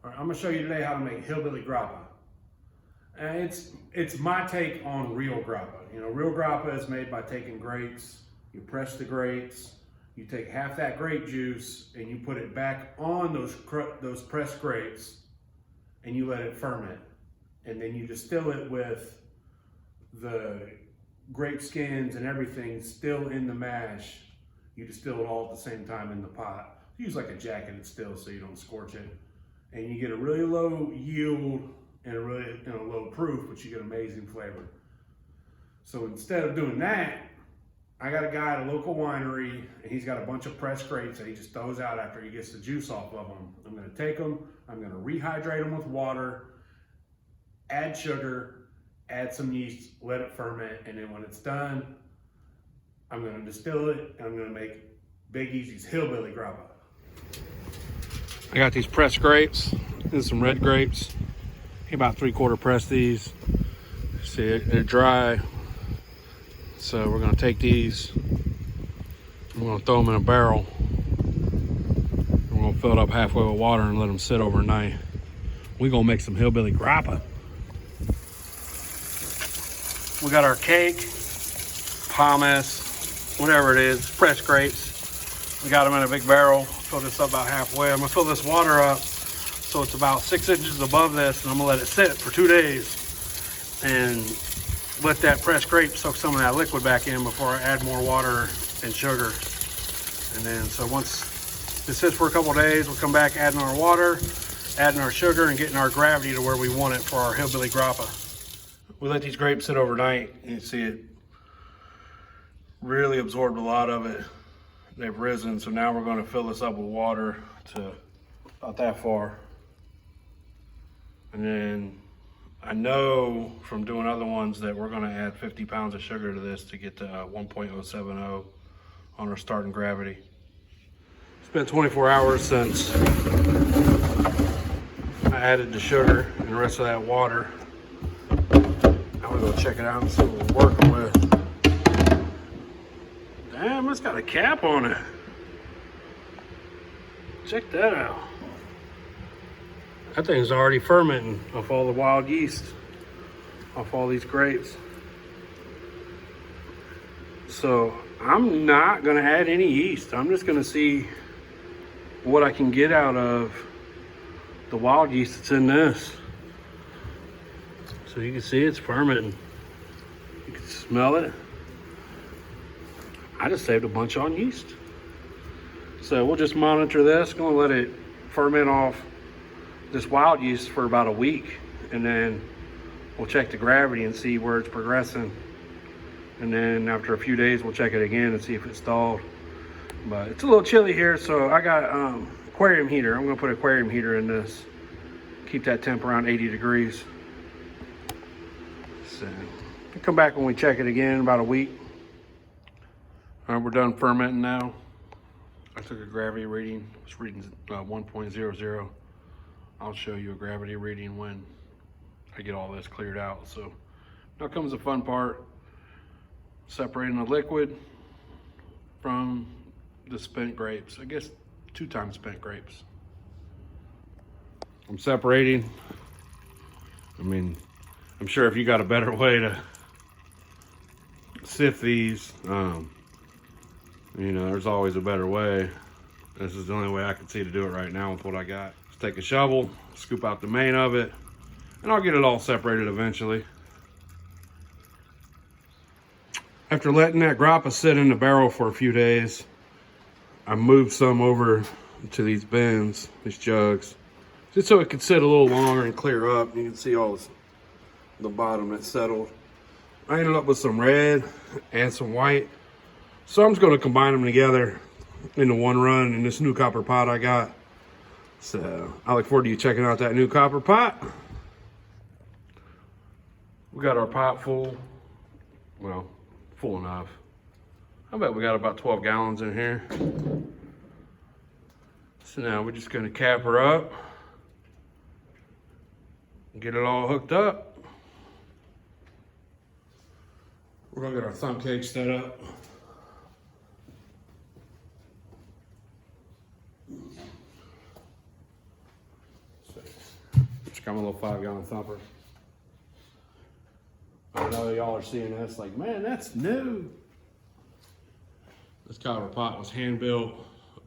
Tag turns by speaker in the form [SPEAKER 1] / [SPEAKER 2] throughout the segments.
[SPEAKER 1] All right, I'm gonna show you today how to make Hillbilly Grappa. And it's my take on real grappa. You know, real grappa is made by taking grapes, you press the grapes, you take half that grape juice and you put it back on those pressed grapes and you let it ferment. And then you distill it with the grape skins and everything still in the mash. You distill it all at the same time in the pot. Use like a jacketed still so you don't scorch it. And you get a really low yield and a low proof, but you get amazing flavor. So instead of doing that, I got a guy at a local winery and he's got a bunch of pressed grapes that he just throws out after he gets the juice off of them. I'm gonna take them, I'm gonna rehydrate them with water, add sugar, add some yeast, let it ferment, and then when it's done, I'm gonna distill it and I'm gonna make Big Eaze's Hillbilly Grappa. I got these pressed grapes. This is some red grapes. About 3/4 press these. See, they're dry. So we're gonna take these. We're gonna throw them in a barrel. We're gonna fill it up halfway with water and let them sit overnight. We're gonna make some Hillbilly Grappa. We got our cake, pommes, whatever it is, pressed grapes. We got them in a big barrel. Fill this up about halfway. I'm gonna fill this water up so it's about 6 inches above this, and I'm gonna let it sit for 2 days and let that pressed grape soak some of that liquid back in before I add more water and sugar. And then, so once this sits for a couple days, we'll come back adding our water, adding our sugar, and getting our gravity to where we want it for our Hillbilly Grappa. We let these grapes sit overnight, and you see it really absorbed a lot of it. They've risen, so now we're gonna fill this up with water to about that far. And then I know from doing other ones that we're gonna add 50 pounds of sugar to this to get to 1.070 on our starting gravity. It's been 24 hours since I added the sugar and the rest of that water. I'm gonna go check it out and see what we're working with. Damn, it's got a cap on it. Check that out. That thing's already fermenting off all the wild yeast, off all these grapes. So I'm not gonna add any yeast. I'm just gonna see what I can get out of the wild yeast that's in this. So you can see it's fermenting. You can smell it. I just saved a bunch on yeast. So we'll just monitor this, gonna let it ferment off this wild yeast for about a week, and then we'll check the gravity and see where it's progressing. And then after a few days, we'll check it again and see if it's stalled. But it's a little chilly here, so I got aquarium heater. I'm gonna put aquarium heater in this. Keep that temp around 80 degrees. So I'll come back when we check it again in about a week. All right, we're done fermenting now. I took a gravity reading. It's reading 1.00. I'll show you a gravity reading when I get all this cleared out. So now comes the fun part, separating the liquid from the spent grapes. I guess 2 times spent grapes. I'm separating. I mean, I'm sure if you got a better way to sift these, you know, there's always a better way. This is the only way I can see to do it right now with what I got. Just take a shovel, scoop out the main of it, and I'll get it all separated eventually. After letting that grappa sit in the barrel for a few days, I moved some over to these bins, these jugs, just so it could sit a little longer and clear up. You can see all the bottom that's settled. I ended up with some red and some white. So I'm just gonna combine them together into one run in this new copper pot I got. So I look forward to you checking out that new copper pot. We got our pot full. Well, full enough. I bet we got about 12 gallons in here. So now we're just gonna cap her up. Get it all hooked up. We're gonna get our thumb cage set up. Got my little 5-gallon thumper. I know y'all are seeing this like, man, that's new. This copper pot was hand built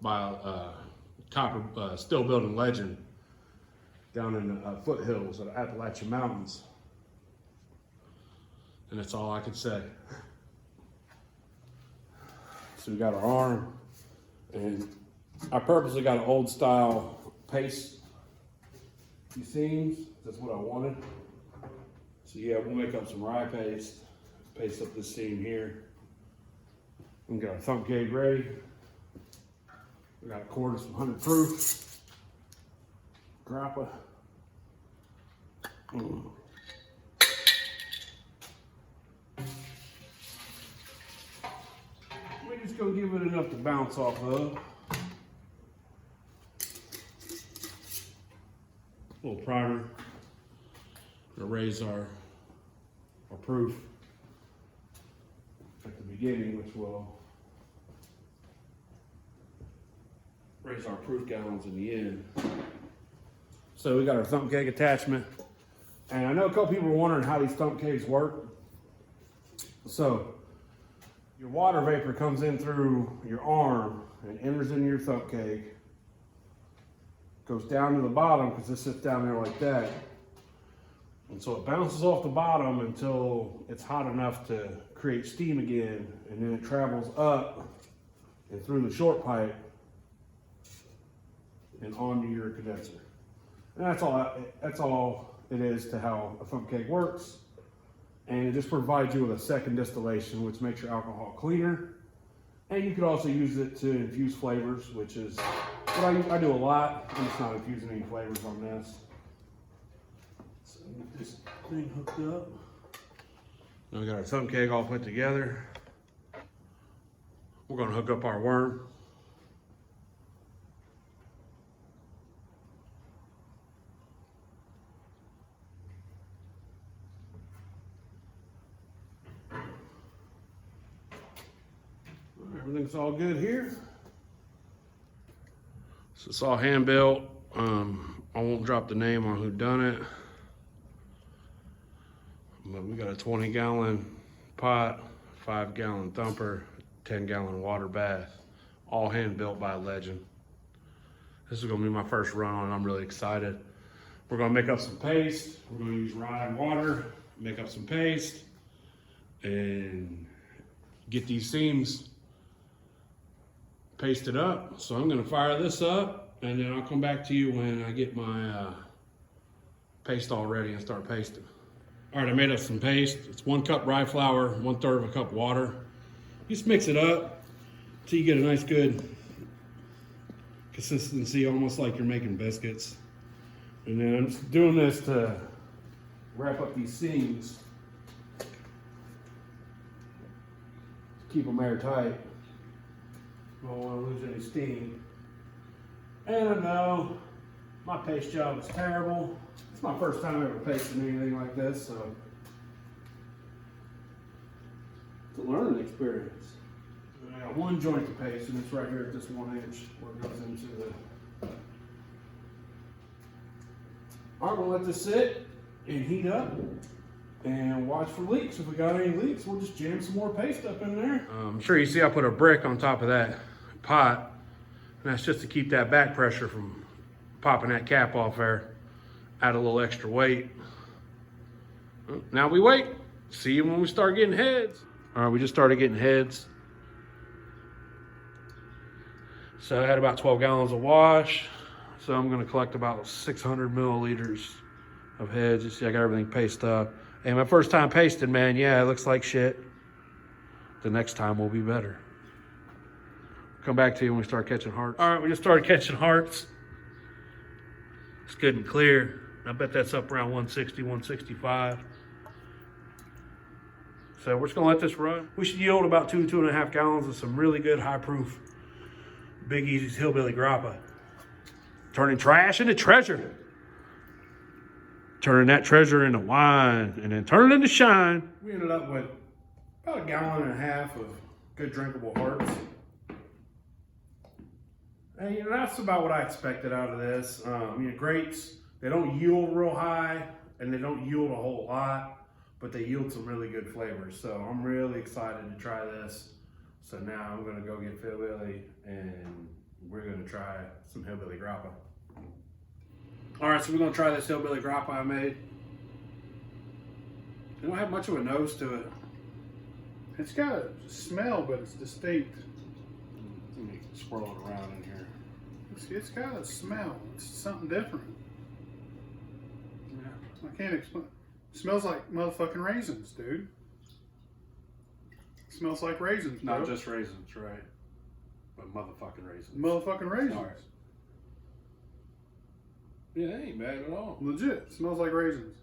[SPEAKER 1] by a steel building legend down in the foothills of the Appalachian Mountains. And that's all I could say. So we got our arm, and I purposely got an old style paste these seams. That's what I wanted. So yeah, we'll make up some rye paste, paste up this seam here. We got our thump keg ready. We got a quart of some 100 proof grappa. We're just gonna give it enough to bounce off of. A little primer. Gonna raise our proof at the beginning, which will raise our proof gallons in the end. So we got our thump keg attachment. And I know a couple people were wondering how these thump kegs work. So your water vapor comes in through your arm and enters into your thump keg. Goes down to the bottom because this sits down there like that. And so it bounces off the bottom until it's hot enough to create steam again. And then it travels up and through the short pipe and onto your condenser. And that's all it is to how a thump keg works. And it just provides you with a second distillation, which makes your alcohol cleaner. And you could also use it to infuse flavors, which is what I do a lot. I'm just not infusing any flavors on this. So get this thing hooked up. Now we got our thump keg all put together. We're gonna hook up our worm. Everything's all good here. So it's all hand built. I won't drop the name on who done it. But we got a 20-gallon pot, 5-gallon thumper, 10-gallon water bath, all hand built by a legend. This is gonna be my first run on it. I'm really excited. We're gonna make up some paste. We're gonna use rye and water, make up some paste, and get these seams pasted up. So I'm gonna fire this up, and then I'll come back to you when I get my paste all ready and start pasting. All right, I made up some paste. It's 1 cup rye flour, 1/3 of a cup water. Just mix it up until you get a nice good consistency, almost like you're making biscuits. And then I'm just doing this to wrap up these seams, keep them airtight. Don't want to lose any steam. And I know my paste job is terrible. It's my first time ever pasting anything like this, so it's a learning experience. I got 1 joint to paste, and it's right here at this 1 inch where it goes into the. All right, we'll let this sit and heat up and watch for leaks. If we got any leaks, we'll just jam some more paste up in there. I'm sure you see I put a brick on top of that pot, and that's just to keep that back pressure from popping that cap off there. Add a little extra weight. Now we wait. See you when we start getting heads. All right, we just started getting heads. So I had about 12 gallons of wash. So I'm gonna collect about 600 milliliters of heads. You see, I got everything pasted up. And my first time pasting, man, yeah, it looks like shit. The next time will be better. Come back to you when we start catching hearts. All right, we just started catching hearts. It's good and clear. I bet that's up around 160, 165. So we're just gonna let this run. We should yield about 2.5 gallons of some really good high proof Big Eaze's Hillbilly Grappa. Turning trash into treasure. Turning that treasure into wine and then turn it into shine. We ended up with about 1.5 gallons of good drinkable hearts. And that's about what I expected out of this. Grapes, They don't yield real high, and they don't yield a whole lot, but they yield some really good flavors. So I'm really excited to try this. So now I'm gonna go get Hillbilly, and we're gonna try some Hillbilly Grappa. All right, so we're gonna try this Hillbilly Grappa I made. It don't have much of a nose to it.
[SPEAKER 2] It's got a smell, but it's distinct.
[SPEAKER 1] Let me swirl it around in here.
[SPEAKER 2] It's got a smell. It's something different.
[SPEAKER 1] Yeah.
[SPEAKER 2] I can't explain. It smells like motherfucking raisins, dude. It smells like raisins, bro.
[SPEAKER 1] Not just raisins, right? But motherfucking raisins.
[SPEAKER 2] Motherfucking raisins.
[SPEAKER 1] All right. Yeah, that ain't bad at all.
[SPEAKER 2] Legit. It smells like raisins.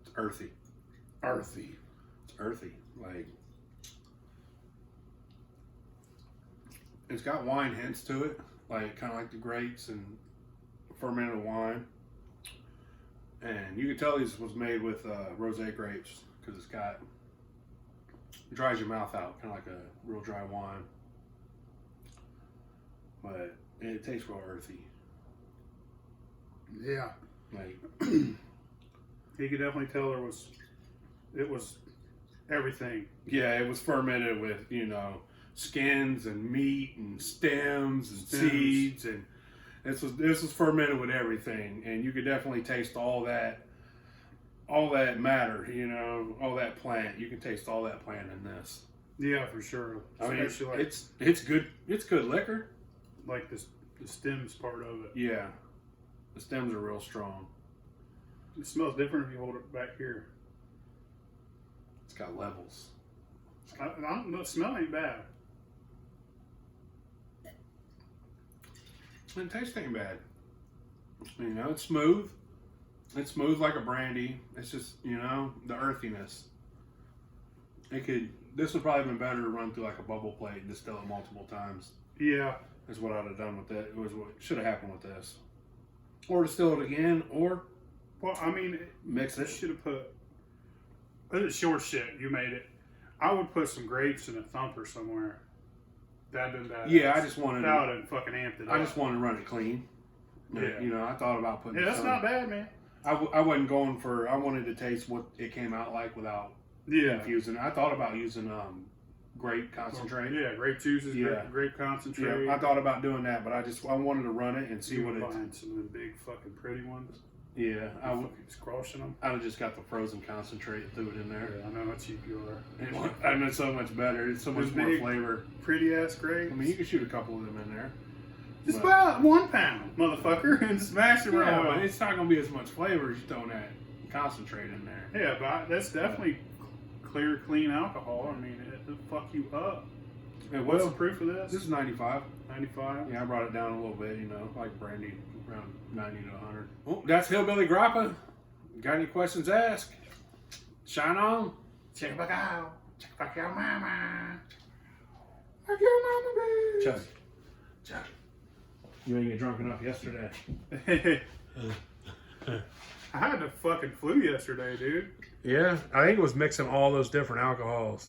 [SPEAKER 1] It's earthy.
[SPEAKER 2] Earthy.
[SPEAKER 1] It's earthy. Like, it's got wine hints to it, like kind of like the grapes and fermented wine. And you can tell this was made with rosé grapes because it dries your mouth out, kind of like a real dry wine. But it tastes real earthy.
[SPEAKER 2] Yeah.
[SPEAKER 1] Like,
[SPEAKER 2] You could definitely tell it was everything.
[SPEAKER 1] yeah, it was fermented with, skins and meat and stems and seeds, and this was fermented with everything, and you could definitely taste all that matter, all that plant. You can taste all that plant in this.
[SPEAKER 2] Yeah, for sure.
[SPEAKER 1] I mean,
[SPEAKER 2] Especially
[SPEAKER 1] it's good. It's good liquor.
[SPEAKER 2] like the stems part of it.
[SPEAKER 1] Yeah, the stems are real strong.
[SPEAKER 2] It smells different if you hold it back here.
[SPEAKER 1] It's got levels.
[SPEAKER 2] The smell ain't bad.
[SPEAKER 1] And the taste ain't bad. It's smooth. It's smooth like a brandy. It's just, the earthiness. This would probably have been better to run through like a bubble plate and distill it multiple times.
[SPEAKER 2] Yeah.
[SPEAKER 1] Is what I'd have done with it. It was what should have happened with this. Or distill it again, or
[SPEAKER 2] Well, I mean,
[SPEAKER 1] mix it.
[SPEAKER 2] Should have put. It's short shit. You made it. I would put some grapes in a thumper somewhere. That'd been bad.
[SPEAKER 1] Yeah, I just wanted.
[SPEAKER 2] That would have fucking amped it up.
[SPEAKER 1] I just wanted to run it clean.
[SPEAKER 2] Yeah.
[SPEAKER 1] I thought about putting.
[SPEAKER 2] Yeah, that's
[SPEAKER 1] some.
[SPEAKER 2] not bad, man.
[SPEAKER 1] I wasn't going for. I wanted to taste what it came out like without infusing. I thought about using grape concentrate.
[SPEAKER 2] Yeah, grape juices, grape concentrate.
[SPEAKER 1] Yeah, I thought about doing that, but I wanted to run it and see what it's.
[SPEAKER 2] Buying some of the big fucking pretty ones.
[SPEAKER 1] Yeah, I would
[SPEAKER 2] squashing them.
[SPEAKER 1] I'd have just got the frozen concentrate and threw it in there.
[SPEAKER 2] Yeah, I know how cheap you are.
[SPEAKER 1] I know it's so much better. It's so much more flavor.
[SPEAKER 2] Pretty ass grapes.
[SPEAKER 1] I mean, you could shoot a couple of them in there.
[SPEAKER 2] Just about 1 pound, motherfucker, and smash it around.
[SPEAKER 1] Yeah, but it's not going to be as much flavor as you throwing that concentrate in there.
[SPEAKER 2] Yeah, but that's definitely clear, clean alcohol. I mean, it'll fuck you up. What's the proof of this?
[SPEAKER 1] This is 95.
[SPEAKER 2] 95?
[SPEAKER 1] Yeah, I brought it down a little bit, like brandy, around 90 to 100. Well, that's Hillbilly Grappa. Got any questions, ask. Shine on.
[SPEAKER 2] Check it back out.
[SPEAKER 1] Check it back out, mama.
[SPEAKER 2] Fuck your mama, bitch.
[SPEAKER 1] Chuck. You ain't get drunk enough yesterday.
[SPEAKER 2] I had the fucking flu yesterday, dude.
[SPEAKER 1] Yeah, I think it was mixing all those different alcohols.